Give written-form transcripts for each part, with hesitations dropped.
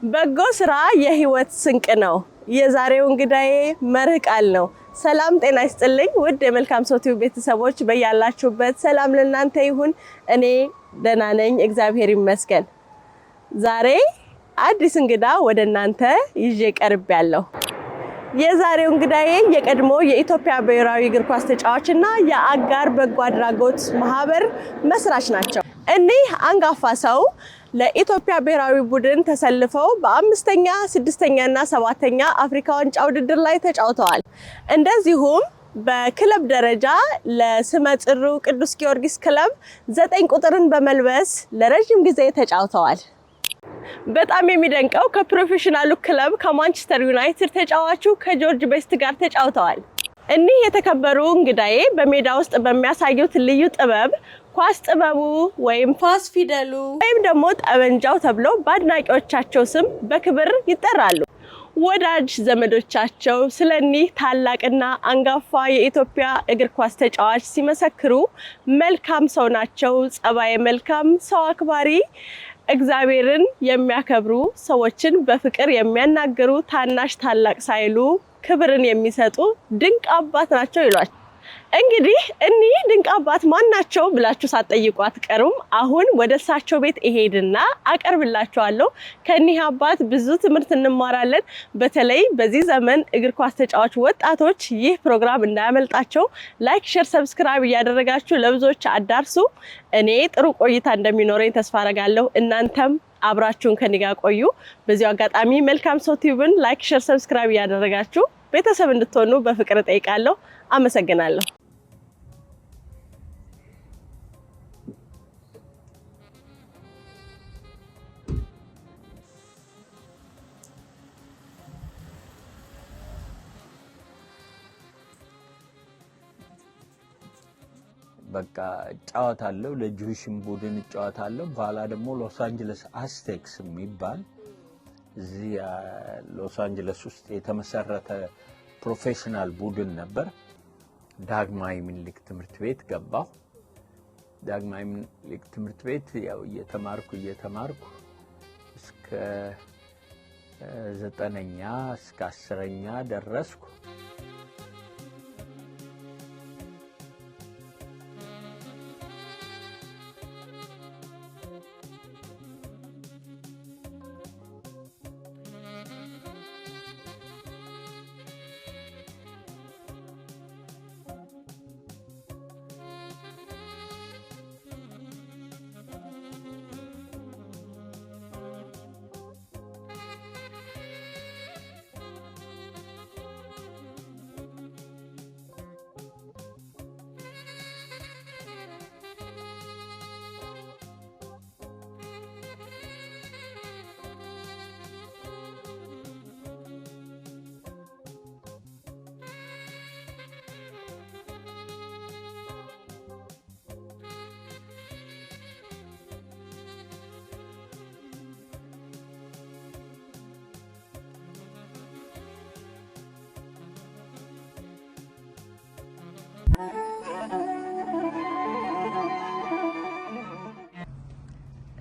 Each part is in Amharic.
በጎ ስራ የህይወት ስንቅ ነው። የዛሬው እንግዳዬ መርህ ቃል ነው። ሰላም ጤና ይስጥልኝ ውድ የመልካም ሰው ቲዩብ ቤተሰቦች በያላችሁበት ሰላም ለእናንተ ይሁን። እኔ ደህና ነኝ እግዚአብሔር ይመስገን። ዛሬ አዲስ እንግዳ ወደ እናንተ ይዤ ቀርቤያለሁ። የዛሬው እንግዳዬ የቀድሞ የኢትዮጵያ ብሔራዊ እግር ኳስ ተጫዋችና የአጋር በጎ አድራጎት ማህበር መስራች ናቸው። እኒህ አንጋፋ ሰው ለኢትዮጵያ ብሔራዊ ቡድን ተሰልፈው በአምስተኛ፣ ስድስተኛና ሰባተኛ አፍሪካ ዋንጫ ውድድር ላይ ተጫውተዋል። እንደዚሁም በክለብ ደረጃ ለስመጥሩ ቅዱስ ጊዮርጊስ ክለብ 9 ቁጥርን በመልበስ ለረጅም ጊዜ ተጫውተዋል። በጣም የሚደንቀው ከፕሮፌሽናሉ ክለብ ከማንቸስተር ዩናይትድ ተጫዋቹ ከጆርጅ ቤስት ጋር ተጫውተዋል። እኒህ የተከበሩ እንግዳዬ በሜዳ ውስጥ በሚያሳዩት ልዩ ጥበብ ኳስ ጥበቡ ወይም ኳስ ፊደሉ ወይም ደግሞ ጠበንጃው ተብሎ በአድናቂዎቻቸው ስም በክብር ይጠራሉ። ወዳጅ ዘመዶቻቸው ስለኒህ ታላቅና አንጋፋ የኢትዮጵያ እግር ኳስ ተጫዋች ሲመሰክሩ መልካም ሰው ናቸው፣ ጸባይ መልካም፣ ሰው አክባሪ፣ እግዚአብሔርን የሚያከብሩ፣ ሰዎችን በፍቅር የሚያናግሩ፣ ታናሽ ታላቅ ሳይሉ ክብርን የሚሰጡ ድንቅ አባት ናቸው ይሏል። እንግዲህ እኒህ ድንቅ አባት ማን ናቸው ብላችሁ ሳትጠይቁ አትቀሩም። አሁን ወደ እሳቸው ቤት እሄድና አቀርብላችኋለሁ። ከኒህ አባት ብዙ ትምህርት እንማራለን። በተለይ በዚህ ዘመን እግር ኳስ ተጫዋች ወጣቶች ይህ ፕሮግራም እንዳያመልጣቸው ላይክ፣ ሼር፣ ሰብስክራይብ እያደረጋችሁ ለብዙዎች አዳርሱ። እኔ ጥሩ ቆይታ እንደሚኖረኝ ተስፋ አደርጋለሁ። እናንተም አብራችሁን ከኔ ጋር ቆዩ። በዚሁ አጋጣሚ መልካም ሰው ቲዩብን ላይክ፣ ሼር፣ ሰብስክራይብ እያደረጋችሁ ቤተሰብ እንድትሆኑ በፍቅር እጠይቃለሁ። አመሰግናለሁ። በቃ እጫወታለሁ፣ ለጁዊሽም ቡድን እጫወታለሁ። በኋላ ደግሞ ሎስ አንጀለስ አስቴክስ የሚባል እዚህ ሎስ አንጀለስ ውስጥ የተመሰረተ ፕሮፌሽናል ቡድን ነበር። ዳግማዊ ምኒልክ ትምህርት ቤት ገባሁ። ዳግማዊ ምኒልክ ትምህርት ቤት ያው እየተማርኩ እስከ 9ኛ እስከ 10ኛ ደረስኩ።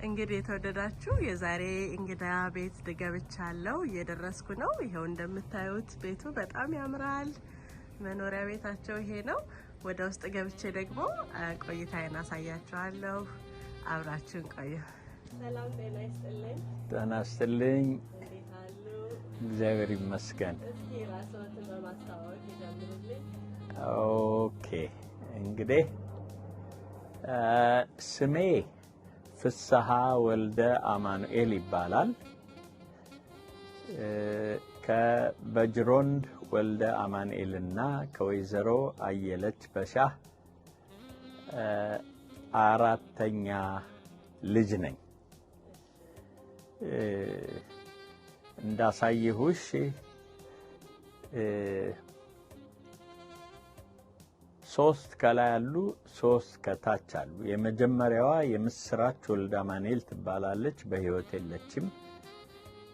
እንግዲህ የተወደዳችሁ የዛሬ እንግዳ ቤት ገብቻለሁ። እየደረስኩ ነው። ይሄው እንደምታዩት ቤቱ በጣም ያምራል። መኖሪያ ቤታቸው ይሄ ነው። ወደ ውስጥ ገብቼ ደግሞ ቆይታዬን አሳያችኋለሁ። አብራችሁን ቆዩ። ሰላም ጤና ይስጥልኝ። ጤና ይስጥልኝ። እንዴት አሉ? እግዚአብሔር ይመስገን። እስኪ ራስዎትን በማስተዋወቅ ይጀምሩልኝ። ኦኬ፣ እንግዲህ ስሜ ፍስሐ ወልደ አማኑኤል ይባላል። ከበጅሮንድ ወልደ አማኑኤልና ከወይዘሮ አየለች በሻህ አራተኛ ልጅ ነኝ። እንዳሳየሁሽ 3 ከላይ አሉ፣ 3 ከታች አሉ። የመጀመሪያዋ የምስራች ወልደ አማኑኤል ትባላለች፣ በህይወት የለችም።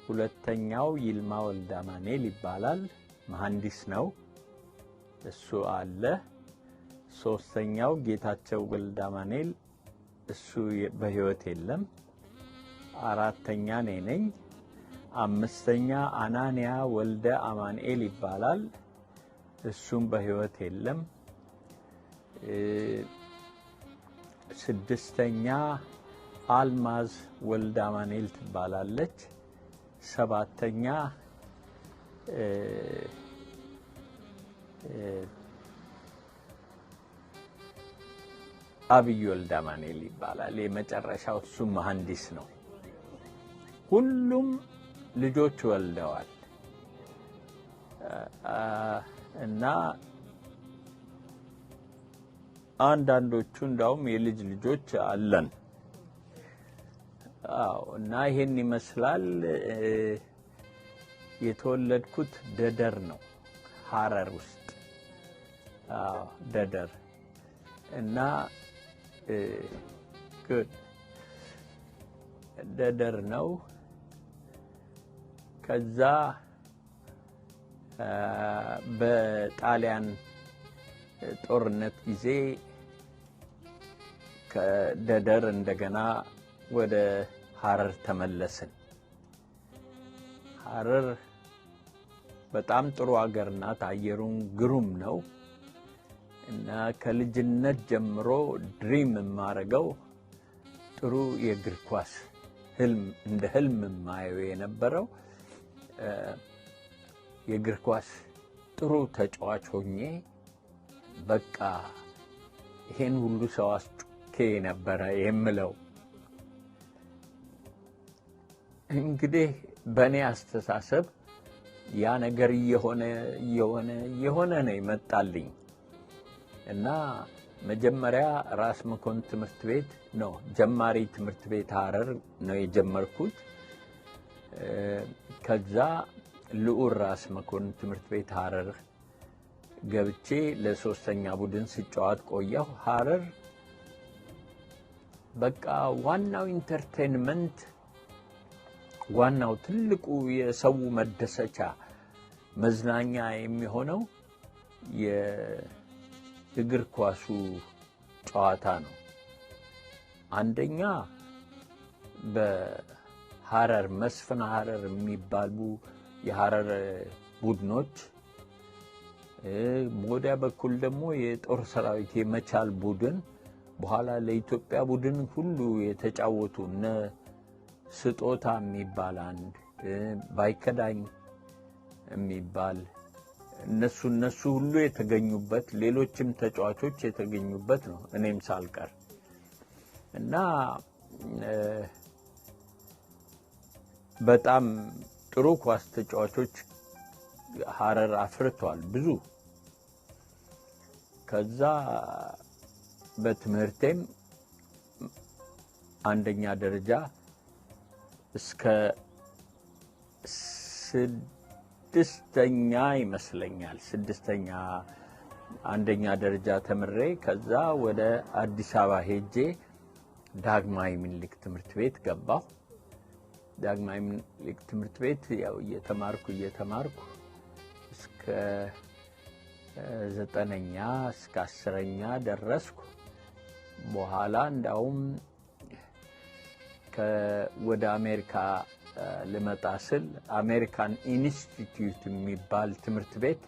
ሁለተኛው ይልማ ወልደ አማኑኤል ይባላል፣ መሐንዲስ ነው፣ እሱ አለ። ሶስተኛው ጌታቸው ወልደ አማኑኤል፣ እሱ በህይወት የለም። አራተኛ ነኝ። አምስተኛ አናንያ ወልደ አማኑኤል ይባላል። እሱም በሕይወት የለም። ስድስተኛ አልማዝ ወልደ አማኑኤል ትባላለች። ሰባተኛ አብይ ወልደ አማኑኤል ይባላል። የመጨረሻው እሱ መሐንዲስ ነው። ሁሉም ልጆች ወልደዋል እና አንዳንዶቹ እንዳውም የልጅ ልጆች አለን። አዎ እና ይሄን ይመስላል። የተወለድኩት ደደር ነው፣ ሐረር ውስጥ። አዎ ደደር እና ደደር ነው። ከዛ በጣሊያን ጦርነት ጊዜ ከደደር እንደገና ወደ ሐረር ተመለስን። ሐረር በጣም ጥሩ ሀገር ናት። አየሩም ግሩም ነው እና ከልጅነት ጀምሮ ድሪም የማረገው ጥሩ የእግር ኳስ ህልም እንደ ህልም የማየው የነበረው የእግር ኳስ ጥሩ ተጫዋች ሆኜ በቃ ይሄን ሁሉ ሰው አስጨኬ ነበረ የምለው። እንግዲህ በእኔ አስተሳሰብ ያ ነገር እየሆነ ነው ይመጣልኝ እና መጀመሪያ ራስ መኮንን ትምህርት ቤት ነው ጀማሪ ትምህርት ቤት ሐረር ነው የጀመርኩት። ከዛ ልዑል ራስ መኮንን ትምህርት ቤት ሐረር ገብቼ ለሶስተኛ ቡድን ስጫወት ቆየሁ። ሐረር በቃ ዋናው ኢንተርቴይንመንት ዋናው ትልቁ የሰው መደሰቻ መዝናኛ የሚሆነው የእግር ኳሱ ጨዋታ ነው። አንደኛ በሐረር መስፍን ሐረር የሚባሉ የሐረር ቡድኖች፣ በወዲያ በኩል ደግሞ የጦር ሰራዊት የመቻል ቡድን በኋላ ለኢትዮጵያ ቡድን ሁሉ የተጫወቱ እነ ስጦታ የሚባል አንድ ባይከዳኝ የሚባል እነሱ ሁሉ የተገኙበት ሌሎችም ተጫዋቾች የተገኙበት ነው እኔም ሳልቀር እና በጣም ጥሩ ኳስ ተጫዋቾች ሐረር አፍርቷል ብዙ። ከዛ በትምህርቴም አንደኛ ደረጃ እስከ ስድስተኛ ይመስለኛል ስድስተኛ አንደኛ ደረጃ ተምሬ ከዛ ወደ አዲስ አበባ ሄጄ ዳግማዊ ምኒልክ ትምህርት ቤት ገባሁ። ዳግማዊ ምኒልክ ትምህርት ቤት ያው እየተማርኩ እስከ 9ኛ እስከ 10ኛ ደረስኩ። በኋላ እንዳውም ወደ አሜሪካ ልመጣ ስል አሜሪካን ኢንስቲትዩት የሚባል ትምህርት ቤት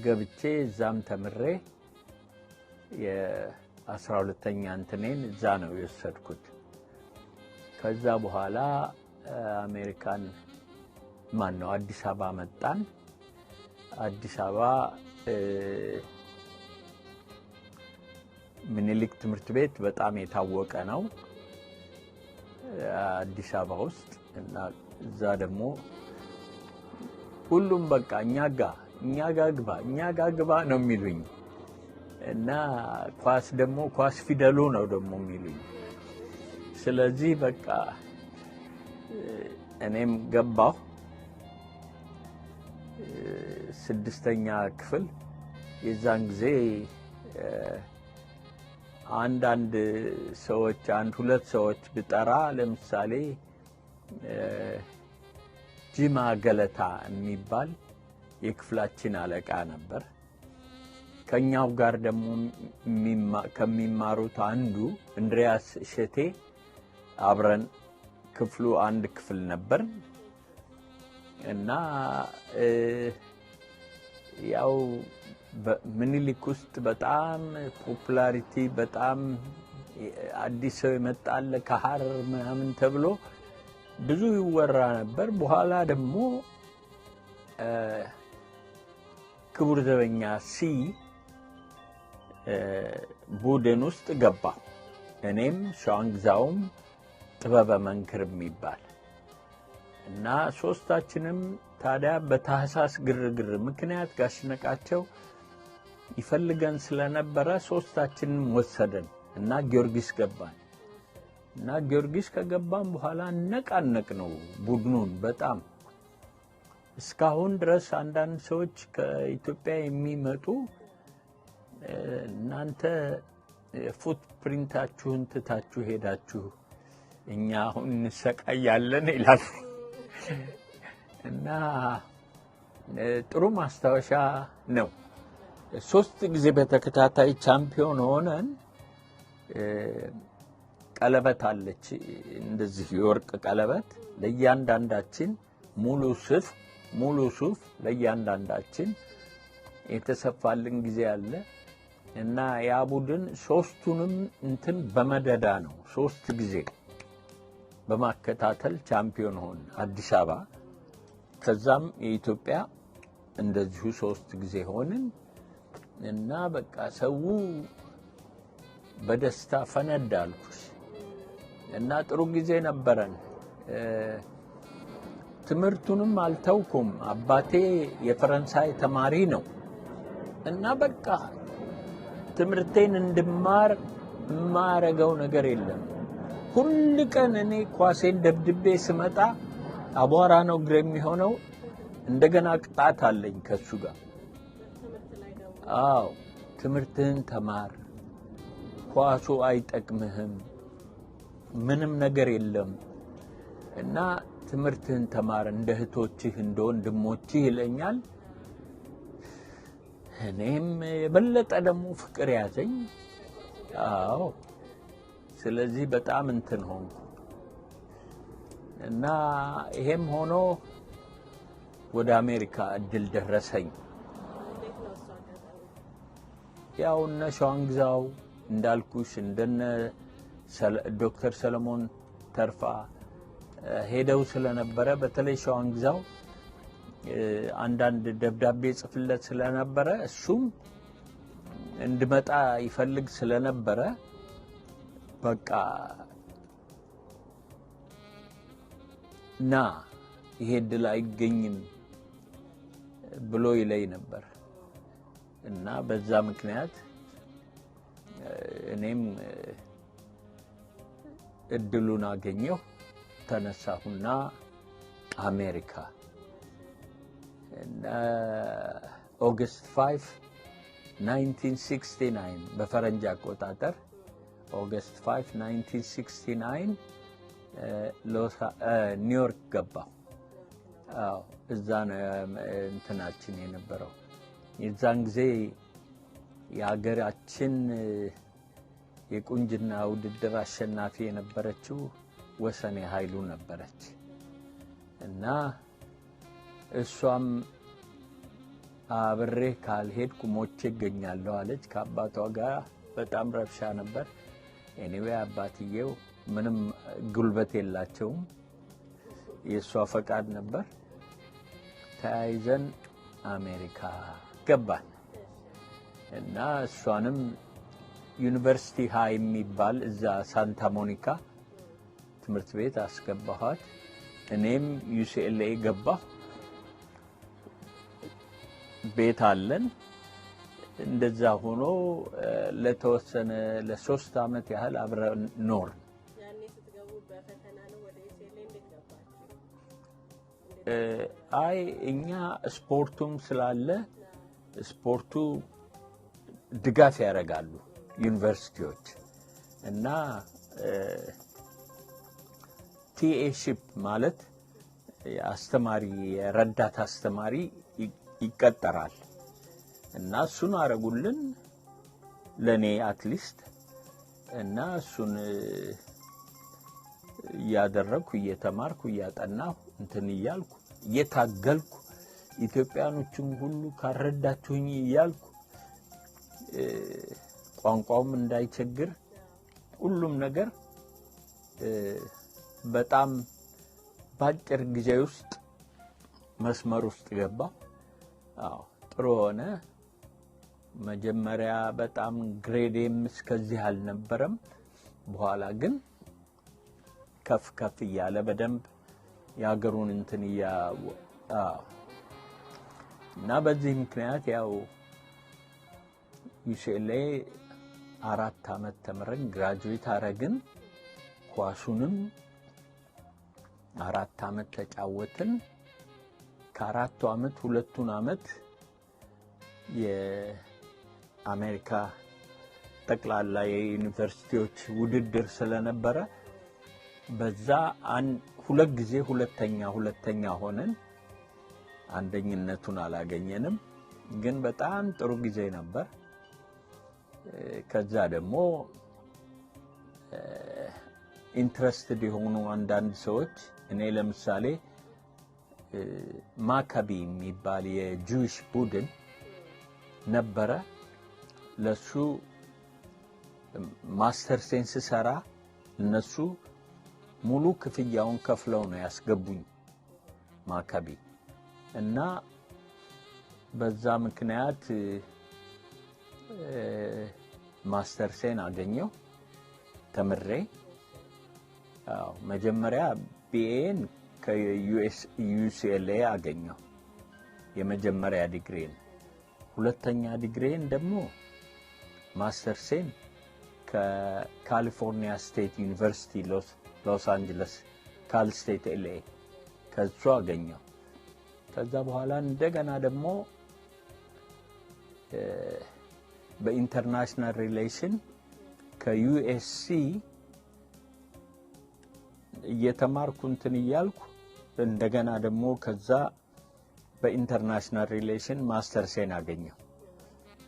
ገብቼ እዛም ተምሬ የ12ኛ እንትኔን እዛ ነው የወሰድኩት። ከዛ በኋላ አሜሪካን አዲስ አበባ መጣን። አዲስ አበባ ምኒልክ ትምህርት ቤት በጣም የታወቀ ነው አዲስ አበባ ውስጥ እና እዛ ደግሞ ሁሉም በቃ እኛ ጋ ግባ ነው የሚሉኝ እና ኳስ ፊደሉ ነው ደግሞ የሚሉኝ። ስለዚህ በቃ እኔም ገባሁ 6ኛ ክፍል። የዛን ጊዜ አንዳንድ ሰዎች ሁለት ሰዎች ብጠራ ለምሳሌ ጂማ ገለታ የሚባል የክፍላችን አለቃ ነበር። ከኛው ጋር ደግሞ ከሚማሩት አንዱ እንድሪያስ እሸቴ አብረን ክፍሉ አንድ ክፍል ነበር እና ያው በምኒልክ ውስጥ በጣም ፖፑላሪቲ በጣም አዲስ ሰው የመጣለ ከሐረር ምናምን ተብሎ ብዙ ይወራ ነበር። በኋላ ደግሞ ክቡር ዘበኛ ሲ ቡድን ውስጥ ገባ። እኔም ሸዋንግዛውም ጥበበ መንክር የሚባል እና ሶስታችንም ታዲያ በታህሳስ ግርግር ምክንያት ጋሽ ነቃቸው ይፈልገን ስለነበረ ሶስታችንም ወሰደን እና ጊዮርጊስ ገባን እና ጊዮርጊስ ከገባን በኋላ ነቃነቅ ነው ቡድኑን በጣም እስካሁን ድረስ አንዳንድ ሰዎች ከኢትዮጵያ የሚመጡ እናንተ ፉትፕሪንታችሁን ትታችሁ ሄዳችሁ እኛ አሁን እንሰቃያለን ይላል እና ጥሩ ማስታወሻ ነው። 3 ጊዜ በተከታታይ ቻምፒዮን ሆነን ቀለበት አለች እንደዚህ የወርቅ ቀለበት ለእያንዳንዳችን ሙሉ ሱፍ ለእያንዳንዳችን የተሰፋልን ጊዜ አለ እና ያ ቡድን ሶስቱንም እንትን በመደዳ ነው 3 ጊዜ በማከታተል ቻምፒዮን ሆነ አዲስ አበባ። ከዛም የኢትዮጵያ እንደዚሁ 3 ጊዜ ሆነን እና በቃ ሰው በደስታ ፈነዳልኩሽ እና ጥሩ ጊዜ ነበረን። ትምህርቱንም አልተውኩም። አባቴ የፈረንሳይ ተማሪ ነው እና በቃ ትምህርቴን እንድማር የማረገው ነገር የለም። ሁሉ ቀን እኔ ኳሴን ደብድቤ ስመጣ አቧራ ነው እግሬ የሚሆነው። እንደገና ቅጣት አለኝ ከሱ ጋር። አዎ ትምህርትህን ተማር፣ ኳሱ አይጠቅምህም፣ ምንም ነገር የለም እና ትምህርትህን ተማር እንደ እህቶችህ እንደ ወንድሞችህ ይለኛል። እኔም የበለጠ ደግሞ ፍቅር ያዘኝ። አዎ ስለዚህ በጣም እንትን ሆንኩ እና ይሄም ሆኖ ወደ አሜሪካ እድል ደረሰኝ። ያው እነ ሸዋንግዛው እንዳልኩሽ እንደነ ዶክተር ሰለሞን ተርፋ ሄደው ስለነበረ በተለይ ሸዋንግዛው አንዳንድ ደብዳቤ ጽፍለት ስለነበረ እሱም እንድመጣ ይፈልግ ስለነበረ በቃ ና ይሄ እድል አይገኝም ብሎ ይለይ ነበር እና በዛ ምክንያት እኔም እድሉን አገኘሁ። ተነሳሁና አሜሪካ እና ኦገስት 5 1969 በፈረንጅ አቆጣጠር ኦገስት 5 1969 ኒውዮርክ ገባሁ። አዎ እዛ ነው እንትናችን የነበረው። የዛን ጊዜ የሀገራችን የቁንጅና ውድድር አሸናፊ የነበረችው ወሰኔ ኃይሉ ነበረች እና እሷም አብሬ ካልሄድኩ ሞቼ እገኛለሁ አለች። ከአባቷ ጋር በጣም ረብሻ ነበር። ኤኒዌይ አባትየው ምንም ጉልበት የላቸውም፣ የእሷ ፈቃድ ነበር። ተያይዘን አሜሪካ ገባን እና እሷንም ዩኒቨርሲቲ ሃይ የሚባል እዛ ሳንታ ሞኒካ ትምህርት ቤት አስገባኋት። እኔም ዩሲኤልኤ ገባሁ። ቤት አለን። እንደዛ ሆኖ ለተወሰነ ለ3 አመት ያህል አብረን ኖር። ያኔ ስትገቡ በፈተና ነው ወደ ዩሲኤልኤ እንዴት ገባችሁ? አይ እኛ ስፖርቱም ስላለ ስፖርቱ ድጋፍ ያደርጋሉ ዩኒቨርሲቲዎች እና ቲኤሺፕ ማለት አስተማሪ የረዳት አስተማሪ ይቀጠራል እና እሱን አረጉልን ለኔ አትሊስት እና እሱን እያደረኩ እየተማርኩ እያጠናሁ እንትን እያልኩ እየታገልኩ ኢትዮጵያኖችን ሁሉ ካረዳችሁኝ እያልኩ ቋንቋውም እንዳይቸግር ሁሉም ነገር በጣም ባጭር ጊዜ ውስጥ መስመር ውስጥ ገባ። አዎ ጥሩ ሆነ። መጀመሪያ በጣም ግሬዴም እስከዚህ አልነበረም። በኋላ ግን ከፍ ከፍ እያለ በደንብ ያገሩን እንትን እና በዚህ ምክንያት ያው UCLA 4 አመት ተምረን ግራጁዌት አረግን። ኳሱንም 4 አመት ተጫወትን። ከ4 አመት 2 አመት የአሜሪካ ጠቅላላ የዩኒቨርሲቲዎች ውድድር ስለነበረ በዛ 2 ጊዜ ሁለተኛ ሆነን አንደኝነቱን አላገኘንም፣ ግን በጣም ጥሩ ጊዜ ነበር። ከዛ ደግሞ ኢንትረስትድ የሆኑ አንዳንድ ሰዎች እኔ ለምሳሌ ማካቢ የሚባል የጁዊሽ ቡድን ነበረ። ለሱ ማስተር ሴንስ ሰራ እነሱ ሙሉ ክፍያውን ከፍለው ነው ያስገቡኝ ማካቢ እና በዛ ምክንያት ማስተር ሴን አገኘው ተምሬ። መጀመሪያ ቢኤን ከUCLA አገኘው የመጀመሪያ ዲግሪን። ሁለተኛ ዲግሪን ደግሞ ማስተር ሴን ከካሊፎርኒያ ስቴት ዩኒቨርሲቲ ሎስ አንጀለስ ካል ስቴት LA ከሱ አገኘው። ከዛ በኋላ እንደገና ደግሞ በኢንተርናሽናል ሪሌሽን ከUSC እየተማርኩ እንትን እያልኩ እንደገና ደግሞ ከዛ በኢንተርናሽናል ሪሌሽን ማስተር ሴን አገኘው።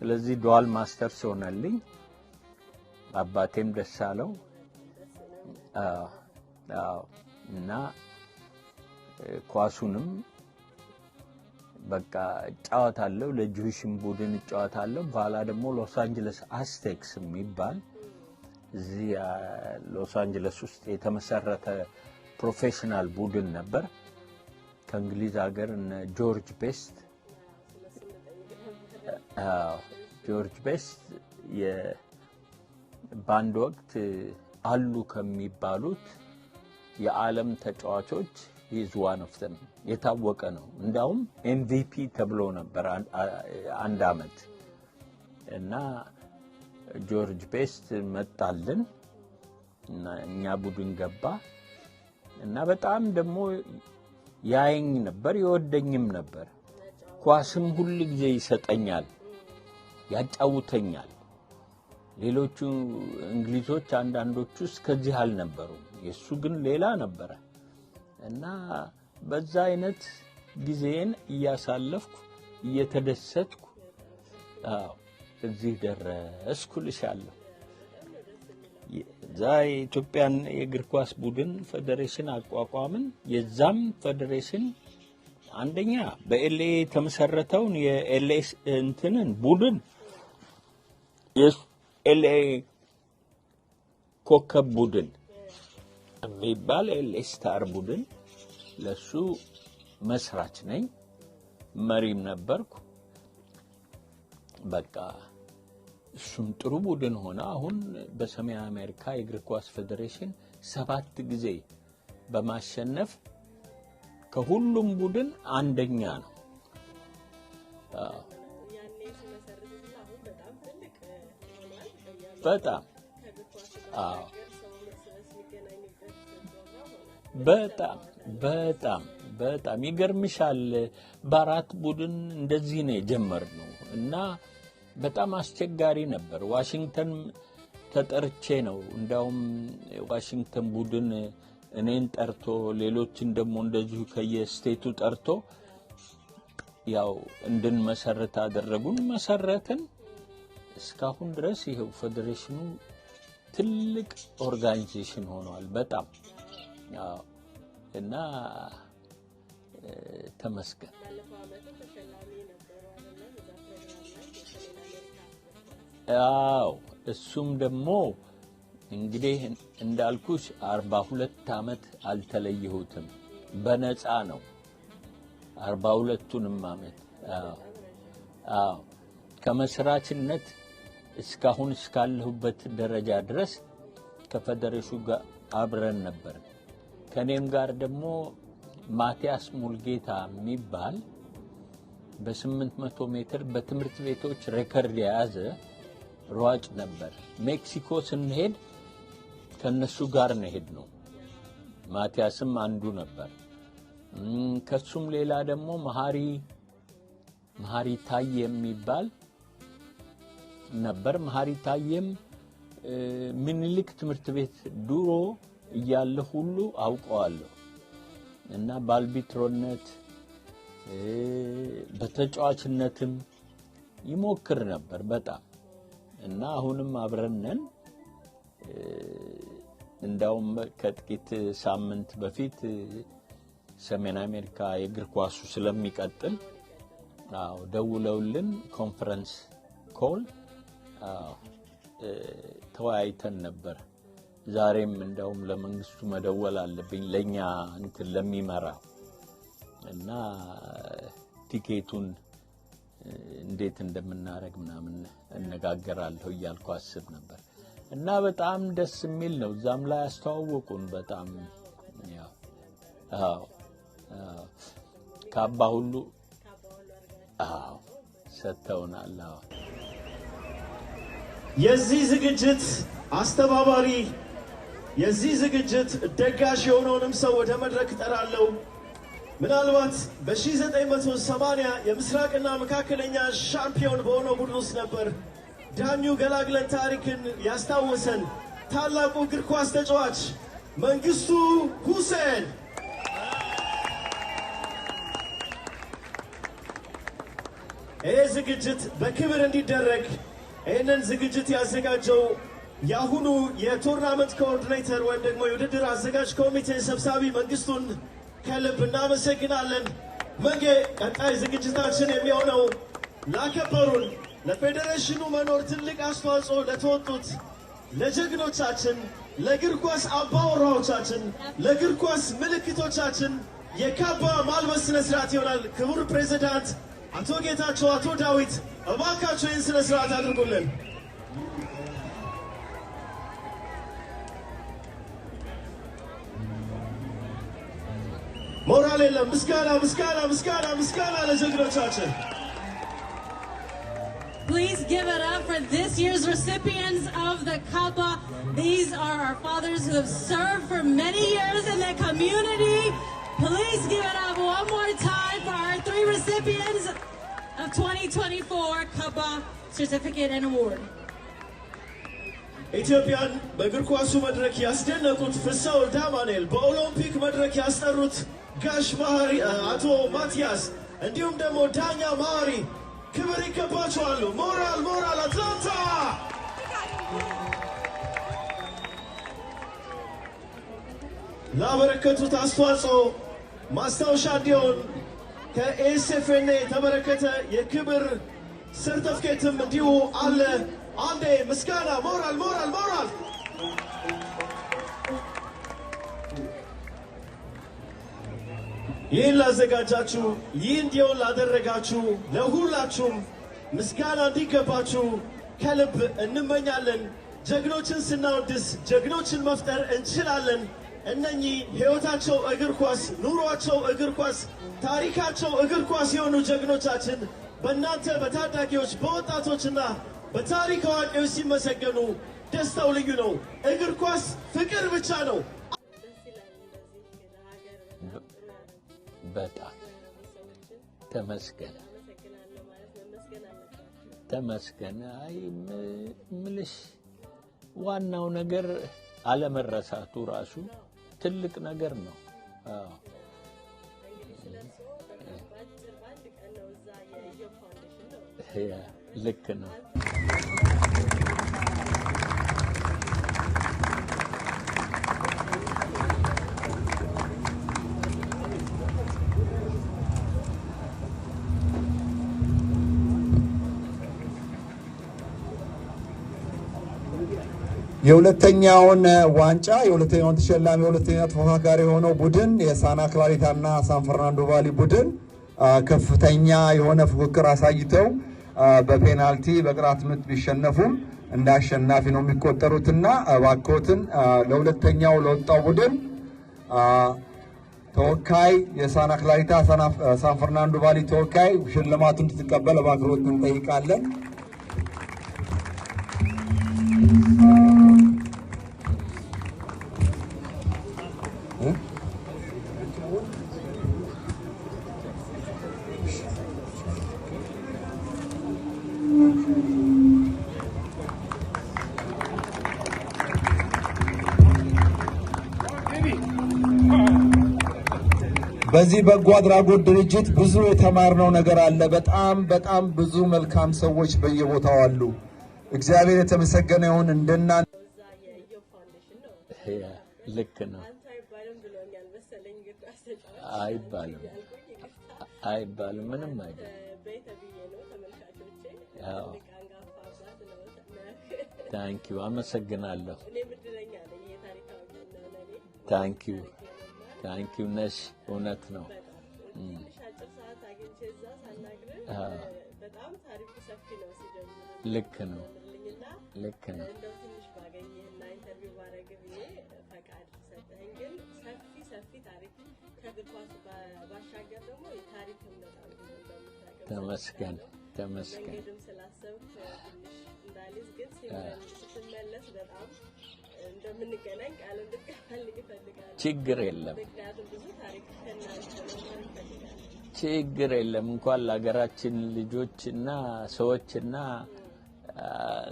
ስለዚህ ዱዋል ማስተርስ ሆነልኝ። አባቴም ደስ አለው። እና ኳሱንም በቃ ጫወታለሁ፣ ለጁዊሽም ቡድን ጫወታለሁ። በኋላ ደግሞ ሎስ አንጀለስ አስቴክስ የሚባል እዚህ ሎስ አንጀለስ ውስጥ የተመሰረተ ፕሮፌሽናል ቡድን ነበር። ከእንግሊዝ ሀገር እነ ጆርጅ ቤስት በአንድ ወቅት አሉ ከሚባሉት የዓለም ተጫዋቾች is one of them የታወቀ ነው። እንዳውም MVP ተብሎ ነበር አንድ አመት። እና ጆርጅ ቤስት መጣልን እና እኛ ቡድን ገባ እና በጣም ደግሞ ያየኝ ነበር፣ ይወደኝም ነበር። ኳስም ሁሉ ጊዜ ይሰጠኛል፣ ያጫውተኛል። ሌሎቹ እንግሊዞች አንዳንዶቹ እስከዚህ አልነበሩም፣ የሱ ግን ሌላ ነበረ። እና በዛ አይነት ጊዜን እያሳለፍኩ እየተደሰትኩ እዚህ ደረስኩ ልሻለሁ። ዛ የኢትዮጵያን የእግር ኳስ ቡድን ፌዴሬሽን አቋቋምን። የዛም ፌዴሬሽን አንደኛ በኤልኤ የተመሰረተውን የኤልኤ እንትንን ቡድን የኤልኤ ኮከብ ቡድን የሚባል ኤልኤ ስታር ቡድን ለሱ መስራች ነኝ፣ መሪም ነበርኩ። በቃ እሱም ጥሩ ቡድን ሆነ። አሁን በሰሜን አሜሪካ የእግር ኳስ ፌዴሬሽን 7 ጊዜ በማሸነፍ ከሁሉም ቡድን አንደኛ ነው። በጣም በጣም ይገርምሻል። በአራት ቡድን እንደዚህ ነው የጀመርነው እና በጣም አስቸጋሪ ነበር። ዋሽንግተን ተጠርቼ ነው። እንዳውም ዋሽንግተን ቡድን እኔን ጠርቶ ሌሎችን ደግሞ እንደዚሁ ከየስቴቱ ጠርቶ ያው እንድንመሰረት አደረጉን። መሰረትን። እስካሁን ድረስ ይሄው ፌዴሬሽኑ ትልቅ ኦርጋናይዜሽን ሆኗል። በጣም እና ተመስገን እሱም ደግሞ እንግዲህ እንዳልኩሽ 42 ዓመት አልተለየሁትም በነፃ ነው 42ቱንም ዓመት ከመስራችነት እስካሁን እስካለሁበት ደረጃ ድረስ ከፌዴሬሽኑ ጋር አብረን ነበር ከኔም ጋር ደግሞ ማቲያስ ሙልጌታ የሚባል በ800 ሜትር በትምህርት ቤቶች ሬከርድ የያዘ ሯጭ ነበር ሜክሲኮ ስንሄድ ከነሱ ጋር ነው ማቲያስም አንዱ ነበር ከሱም ሌላ ደግሞ መሐሪ ታዬ የሚባል ነበር መሐሪ ታዬም ምኒልክ ትምህርት ቤት ድሮ እያለ ሁሉ አውቀዋለሁ እና ባልቢትሮነት በተጫዋችነትም ይሞክር ነበር በጣም እና አሁንም አብረነን እንዳውም ከጥቂት ሳምንት በፊት ሰሜን አሜሪካ የእግር ኳሱ ስለሚቀጥል ደውለውልን ኮንፈረንስ ኮል ተወያይተን ነበር ዛሬም እንዳውም ለመንግስቱ መደወል አለብኝ ለኛ እንትን ለሚመራ እና ቲኬቱን እንዴት እንደምናረግ ምናምን እነጋገራለሁ እያልኩ አስብ ነበር እና በጣም ደስ የሚል ነው ዛም ላይ አስተዋወቁን በጣም ካባ ሁሉ ሰጥተውናል የዚህ ዝግጅት አስተባባሪ የዚህ ዝግጅት ደጋሽ የሆነውንም ሰው ወደ መድረክ ጠራለሁ ምናልባት በ1980 የምስራቅና መካከለኛ ሻምፒዮን በሆነው ቡድን ውስጥ ነበር ዳኙ ገላግለን ታሪክን ያስታወሰን ታላቁ እግር ኳስ ተጫዋች መንግስቱ ሁሴን ይህ ዝግጅት በክብር እንዲደረግ ይህንን ዝግጅት ያዘጋጀው የአሁኑ የቶርናመንት ኮኦርዲኔተር ወይም ደግሞ የውድድር አዘጋጅ ኮሚቴ ሰብሳቢ መንግስቱን ከልብ እናመሰግናለን መንጌ ቀጣይ ዝግጅታችን የሚሆነው ላከበሩን ለፌዴሬሽኑ መኖር ትልቅ አስተዋጽኦ ለተወጡት ለጀግኖቻችን ለእግር ኳስ አባወራዎቻችን ለእግር ኳስ ምልክቶቻችን የካባ ማልበስ ስነ ስርዓት ይሆናል ክቡር ፕሬዝዳንት አቶ ጌታቸው አቶ ዳዊት እባካችሁ ይህን ስነ ስርዓት አድርጉልን ሞራል የለም ምስጋና ለጀግኖቻችን Please give it up for this year's recipients of the Kappa. These are our fathers who have served for many years in the community. Please give it up one more time for our 3 recipients of 2024 Kappa Certificate and Award. ኢትዮጵያን በእግር ኳሱ መድረክ ያስደነቁት ፍስሐ ወልደ አማኑኤል በኦሎምፒክ መድረክ ያስጠሩት ጋሽ ባህሪ አቶ ማቲያስ እንዲሁም ደግሞ ዳኛ ማሪ ክብር ይገባቸዋል ሞራል አትላንታ ላበረከቱት አስተዋጽኦ ማስታወሻ እንዲሆን ከኤስኤፍኤን የተበረከተ የክብር ሰርተፍኬትም እንዲሁ አለ አንዴ ምስጋና ሞራል ይህን ላዘጋጃችሁ ይህ እንዲሆን ላደረጋችሁ ለሁላችሁም ምስጋና እንዲገባችሁ ከልብ እንመኛለን ጀግኖችን ስናወድስ ጀግኖችን መፍጠር እንችላለን እነኚህ ሕይወታቸው እግር ኳስ ኑሯቸው እግር ኳስ ታሪካቸው እግር ኳስ የሆኑ ጀግኖቻችን በእናንተ በታዳጊዎች በወጣቶችና በታሪክ አዋቂዎች ሲመሰገኑ ደስታው ልዩ ነው እግር ኳስ ፍቅር ብቻ ነው በጣም ተመስገን አይ ምልሽ ዋናው ነገር አለመረሳቱ ራሱ ትልቅ ነገር ነው ልክ ነው የሁለተኛውን ዋንጫ የሁለተኛውን ተሸላሚ የሁለተኛ ተፎካካሪ የሆነው ቡድን የሳና ክላሪታና ሳን ፈርናንዶ ቫሊ ቡድን ከፍተኛ የሆነ ፉክክር አሳይተው በፔናልቲ በቅጣት ምት ቢሸነፉም እንደ አሸናፊ ነው የሚቆጠሩትና እባክዎትን ለሁለተኛው ለወጣው ቡድን ተወካይ የሳና ክላሪታ ሳን ፈርናንዶ ቫሊ ተወካይ ሽልማቱን እንድትቀበል እባክዎት እንጠይቃለን። በዚህ በጎ አድራጎት ድርጅት ብዙ የተማርነው ነገር አለ። በጣም ብዙ መልካም ሰዎች በየቦታው አሉ። እግዚአብሔር የተመሰገነ ይሁን። እንደናንተ ልክ ነው። አይባልም ምንም አይደለም። ታንኪዩ አመሰግናለሁ። ታንኪዩ ነሽ። እውነት ነው። ልክ ነው። ተመስገን። እንደምንገናኝ ቃል እንድትገባልኝ እፈልጋለሁ። ችግር የለም። እንኳን ለሀገራችን ልጆችና ሰዎችና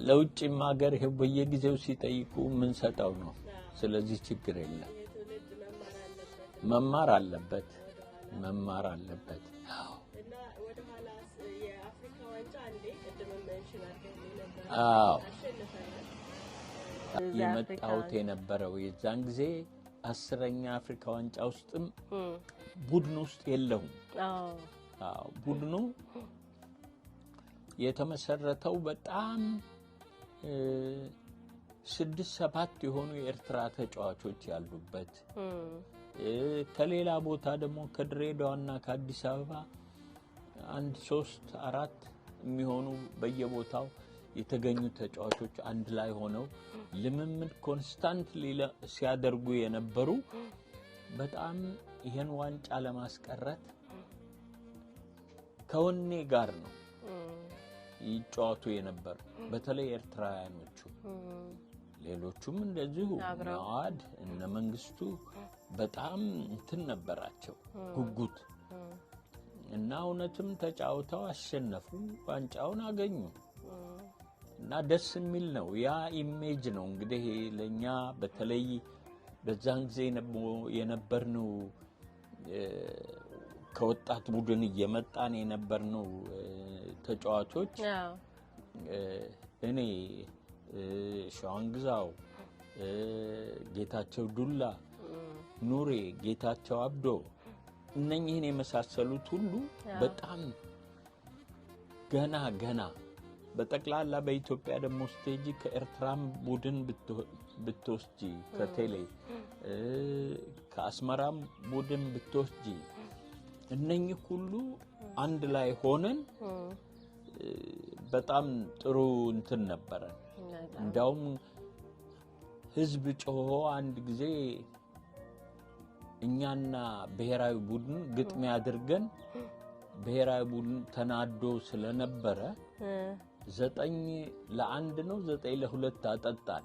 ለውጭም ሀገር ይሄው በየጊዜው ሲጠይቁ ምን ሰጣው ነው። ስለዚህ ችግር የለም። መማር አለበት። እና ወደ ኋላ የአፍሪካ ዋንጫ አንዴ ቅድም መንሽን አድርገን ነበር። የመጣሁት የነበረው የዛን ጊዜ 10ኛ አፍሪካ ዋንጫ ውስጥም ቡድን ውስጥ የለውም። ቡድኑ የተመሰረተው በጣም 6-7 የሆኑ የኤርትራ ተጫዋቾች ያሉበት ከሌላ ቦታ ደግሞ ከድሬዳዋና ከአዲስ አበባ 1-3-4 የሚሆኑ በየቦታው የተገኙ ተጫዋቾች አንድ ላይ ሆነው ልምምድ ኮንስታንትሊ ሲያደርጉ የነበሩ በጣም ይሄን ዋንጫ ለማስቀረት ከወኔ ጋር ነው ይጫወቱ የነበሩ። በተለይ ኤርትራውያኖቹ፣ ሌሎቹም እንደዚሁ ነዋድ እነ መንግስቱ በጣም እንትን ነበራቸው ጉጉት እና እውነትም ተጫውተው አሸነፉ፣ ዋንጫውን አገኙ። እና ደስ የሚል ነው። ያ ኢሜጅ ነው እንግዲህ ለኛ በተለይ በዛን ጊዜ የነበርነው ከወጣት ቡድን እየመጣን የነበርነው ተጫዋቾች እኔ ሸዋንግዛው፣ ጌታቸው ዱላ፣ ኑሬ፣ ጌታቸው አብዶ እነኚህን የመሳሰሉት ሁሉ በጣም ገና በጠቅላላ በኢትዮጵያ ደግሞ ስቴጂ ከኤርትራም ቡድን ብትወስጂ ከቴሌ ከአስመራም ቡድን ብትወስጂ እነኚህ ሁሉ አንድ ላይ ሆነን በጣም ጥሩ እንትን ነበረ። እንዳውም ህዝብ ጮሆ አንድ ጊዜ እኛና ብሔራዊ ቡድን ግጥሚያ አድርገን ብሔራዊ ቡድን ተናዶ ስለነበረ 9-1 ነው 9-2 አጠጣን፣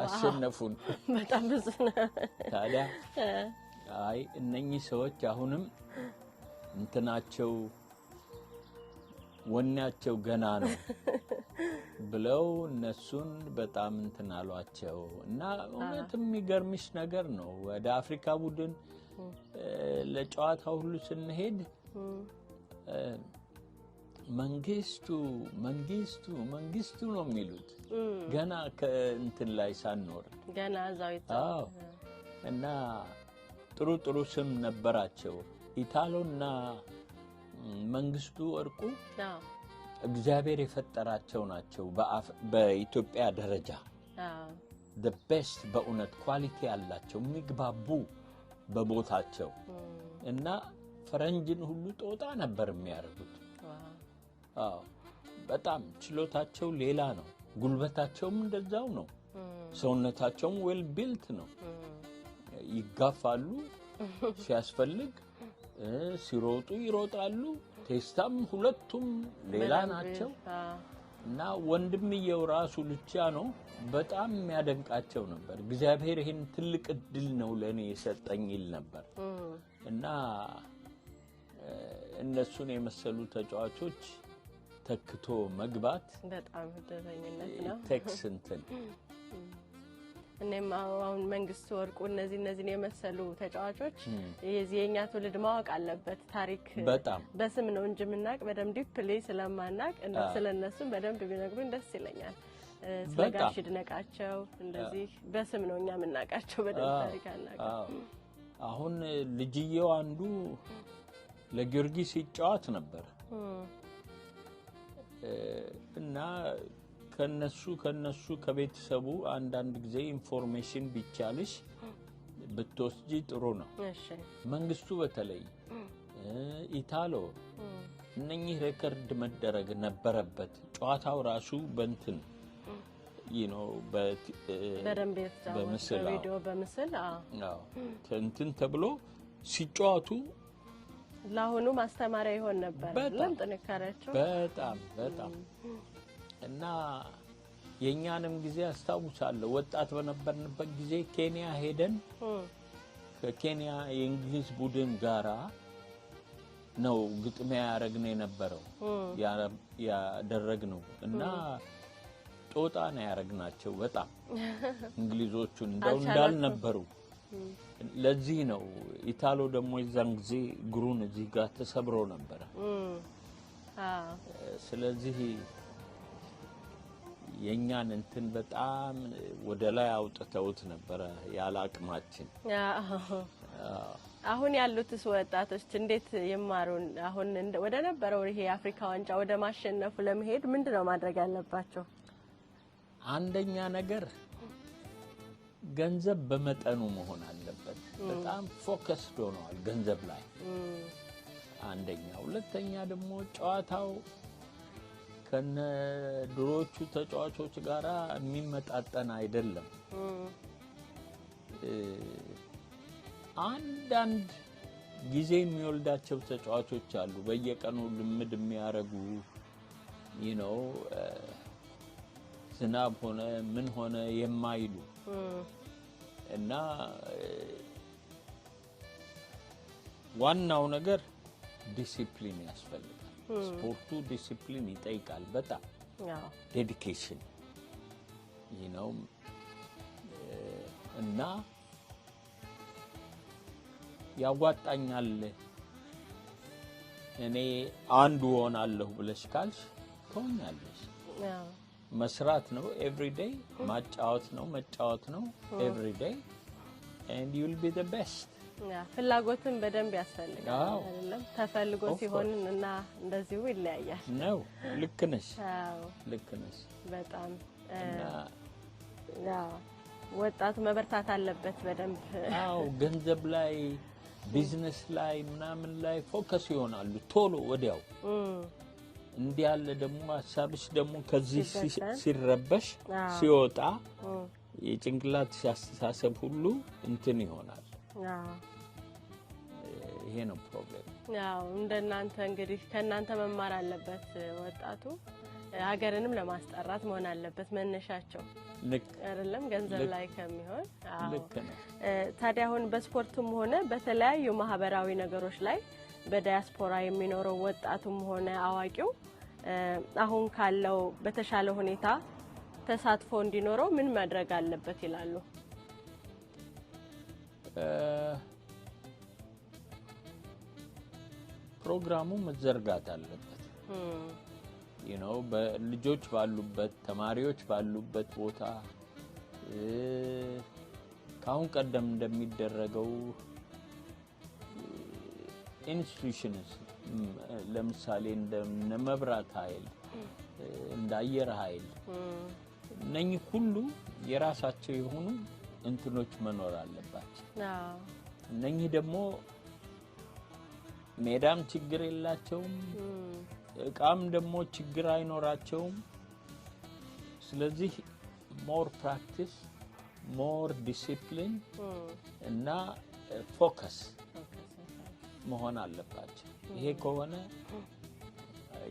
አሸነፉን። በጣም ብዙ ነው። ታዲያ አይ እነኚህ ሰዎች አሁንም እንትናቸው ወኔያቸው ገና ነው ብለው እነሱን በጣም እንትን አሏቸው እና እውነትም የሚገርምሽ ነገር ነው። ወደ አፍሪካ ቡድን ለጨዋታ ሁሉ ስንሄድ መንግስቱ ነው የሚሉት ገና ከእንትን ላይ ሳንኖር ገና ዛዊታው እና ጥሩ ስም ነበራቸው። ኢታሎና መንግስቱ ወርቁ እግዚአብሔር የፈጠራቸው ናቸው በኢትዮጵያ ደረጃ the best በእውነት ኳሊቲ ያላቸው የሚግባቡ በቦታቸው እና ፈረንጅን ሁሉ ጦጣ ነበር የሚያደርጉት። አዎ በጣም ችሎታቸው ሌላ ነው። ጉልበታቸውም እንደዛው ነው። ሰውነታቸውም ዌል ቢልት ነው። ይጋፋሉ ሲያስፈልግ፣ ሲሮጡ ይሮጣሉ። ቴስታም ሁለቱም ሌላ ናቸው እና ወንድምየው ራሱ ሉቺያኖ በጣም የሚያደንቃቸው ነበር። እግዚአብሔር ይሄን ትልቅ እድል ነው ለኔ የሰጠኝ ይል ነበር እና እነሱን የመሰሉ ተጫዋቾች ተክቶ መግባት በጣም እድለኝነት ነው። ቴክስ እንትን እኔም አሁን መንግስቱ ወርቁ እነዚህን የመሰሉ ተጫዋቾች የኛ ትውልድ ማወቅ አለበት። ታሪክ በጣም በስም ነው እንጂ ምናቅ በደም ዲፕሊ ስለማናቅ ስለነሱም በደንብ ቢነግሩኝ ደስ ይለኛል። ስለጋሽ ድነቃቸው እንደዚህ በስም ነው እኛ ምናቃቸው በደም ታሪክ አናቀ። አሁን ልጅየው አንዱ ለጊዮርጊስ ይጫወት ነበር እና ከነሱ ከቤተሰቡ አንዳንድ ጊዜ ኢንፎርሜሽን ቢቻልሽ ብትወስጂ ጥሩ ነው። እሺ መንግስቱ በተለይ ኢታሎ እነኚህ ሬከርድ መደረግ ነበረበት። ጨዋታው ራሱ በእንትን በምስል ቪዲዮ በምስል እንትን ተብሎ ሲጫወቱ ለአሁኑ ማስተማሪያ ይሆን ነበር። ለጥንካሬያቸው በጣም እና የኛንም ጊዜ አስታውሳለሁ። ወጣት በነበርንበት ጊዜ ኬንያ ሄደን ከኬንያ የእንግሊዝ ቡድን ጋራ ነው ግጥሚያ ያረግነው የነበረው ያደረግነው እና ጦጣ ነው ያረግናቸው በጣም እንግሊዞቹን እንዳልነበሩ። ለዚህ ነው ኢታሎ ደግሞ የዛን ጊዜ እግሩን እዚህ ጋር ተሰብሮ ነበር። ስለዚህ የኛን እንትን በጣም ወደ ላይ አውጥተውት ነበር ያለ አቅማችን። አሁን ያሉትስ ወጣቶች እንዴት ይማሩን? አሁን ወደ ነበረው ይሄ የአፍሪካ ዋንጫ ወደ ማሸነፉ ለመሄድ ምንድነው ማድረግ ያለባቸው? አንደኛ ነገር ገንዘብ በመጠኑ መሆን አለበት። በጣም ፎከስድ ሆነዋል ገንዘብ ላይ አንደኛ። ሁለተኛ ደግሞ ጨዋታው ከነ ድሮቹ ተጫዋቾች ጋራ የሚመጣጠን አይደለም። አንዳንድ ጊዜ የሚወልዳቸው ተጫዋቾች አሉ በየቀኑ ልምድ የሚያረጉ ዝናብ ሆነ ምን ሆነ የማይሉ እና ዋናው ነገር ዲሲፕሊን ያስፈልጋል። ስፖርቱ ዲሲፕሊን ይጠይቃል በጣም ዴዲኬሽን እና ያዋጣኛል እኔ አንዱ ሆናለሁ ብለሽ ካልሽ ትሆኛለሽ። መስራት ነው ኤቭሪ ዴይ፣ ማጫወት ነው መጫወት ነው ኤቭሪ ዴይ and you will be the best። ፍላጎትን በደንብ ያስፈልጋል አይደለም? ተፈልጎ ሲሆን እና እንደዚሁ ይለያያል ነው። ልክ ነሽ በጣም ወጣቱ መበርታት አለበት በደንብ። ገንዘብ ላይ ቢዝነስ ላይ ምናምን ላይ ፎከስ ይሆናሉ ቶሎ ወዲያው። እንዲያለ ደግሞ ሐሳብሽ ደግሞ ከዚህ ሲረበሽ ሲወጣ የጭንቅላት አስተሳሰብ ሁሉ እንትን ይሆናል። ይሄ ነው ፕሮብሌም። እንደናንተ እንግዲህ ከናንተ መማር አለበት ወጣቱ። ሀገርንም ለማስጠራት መሆን አለበት መነሻቸው አይደለም ገንዘብ ላይ ከሚሆን። ታዲያ አሁን በስፖርቱም ሆነ በተለያዩ ማህበራዊ ነገሮች ላይ በዳያስፖራ የሚኖረው ወጣቱም ሆነ አዋቂው አሁን ካለው በተሻለ ሁኔታ ተሳትፎ እንዲኖረው ምን ማድረግ አለበት ይላሉ? ፕሮግራሙ መዘርጋት አለበት። በልጆች ባሉበት ተማሪዎች ባሉበት ቦታ ካሁን ቀደም እንደሚደረገው ኢንስቲትዩሽንስ ለምሳሌ እንደ መብራት ኃይል እንደ አየር ኃይል እነኚህ ሁሉ የራሳቸው የሆኑ እንትኖች መኖር አለባቸው። እነኚህ ደግሞ ሜዳም ችግር የላቸውም፣ እቃም ደግሞ ችግር አይኖራቸውም። ስለዚህ ሞር ፕራክቲስ፣ ሞር ዲሲፕሊን እና ፎከስ መሆን አለባቸው። ይሄ ከሆነ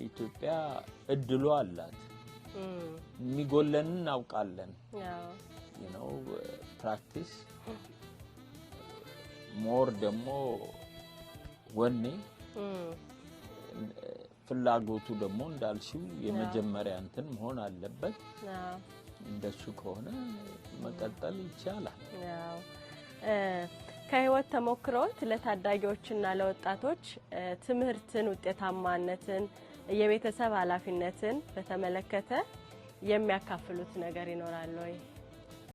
ኢትዮጵያ እድሉ አላት። የሚጎለንን እናውቃለን። you know practice ሞር ደግሞ ወኔ ፍላጎቱ ደግሞ እንዳልሽው የመጀመሪያ እንትን መሆን አለበት። እንደሱ ከሆነ መቀጠል ይቻላል። ከህይወት ተሞክሮት ለታዳጊዎችና ለወጣቶች ትምህርትን፣ ውጤታማነትን፣ የቤተሰብ ኃላፊነትን በተመለከተ የሚያካፍሉት ነገር ይኖራል ወይ?